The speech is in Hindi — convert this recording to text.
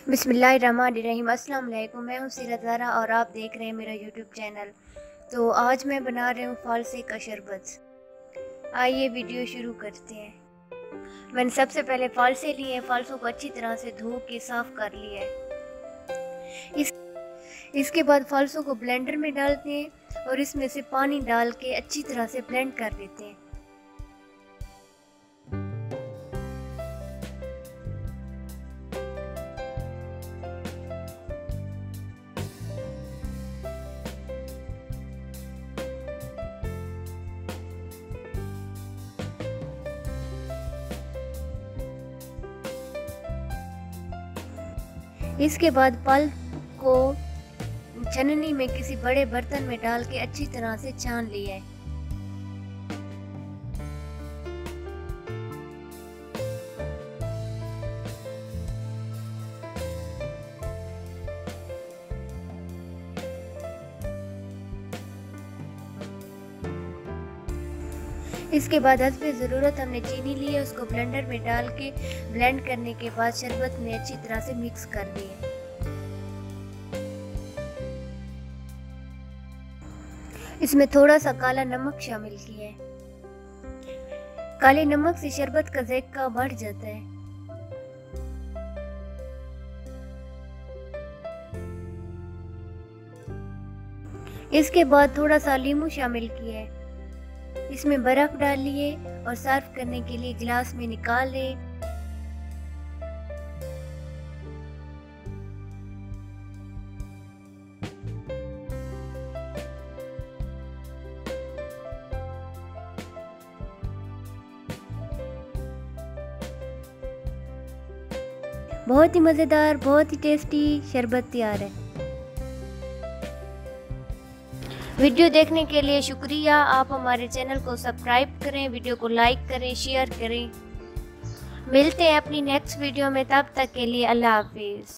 बिस्मिल्लाहिर्रहमानिर्रहीम। अस्सलाम वालेकुम। मैं हूँ सीरत ज़ारा और आप देख रहे हैं मेरा यूट्यूब चैनल। तो आज मैं बना रही हूँ फालसे का शरबत। आइए वीडियो शुरू करते हैं। मैंने सबसे पहले फालसे लिए हैं। फालसों को अच्छी तरह से धो के साफ़ कर लिया है। इसके बाद फालसों को ब्लेंडर में डालते हैं और इसमें से पानी डाल के अच्छी तरह से ब्लेंड कर देते हैं। इसके बाद फल को छन्नी में किसी बड़े बर्तन में डाल के अच्छी तरह से छान लिया है। इसके बाद हस्बे ज़रूरत हमने चीनी ली है, उसको ब्लेंडर में डाल के ब्लेंड करने के बाद शरबत में अच्छी तरह से मिक्स कर दिए। इसमें थोड़ा सा काला नमक शामिल किया है। काले नमक से शरबत का ज़ायका बढ़ जाता है। इसके बाद थोड़ा सा नींबू शामिल किया है। इसमें बर्फ डालिए और सर्व करने के लिए गिलास में निकालें। बहुत ही मज़ेदार, बहुत ही टेस्टी शरबत तैयार है। वीडियो देखने के लिए शुक्रिया। आप हमारे चैनल को सब्सक्राइब करें, वीडियो को लाइक करें, शेयर करें। मिलते हैं अपनी नेक्स्ट वीडियो में, तब तक के लिए अल्लाह हाफिज़।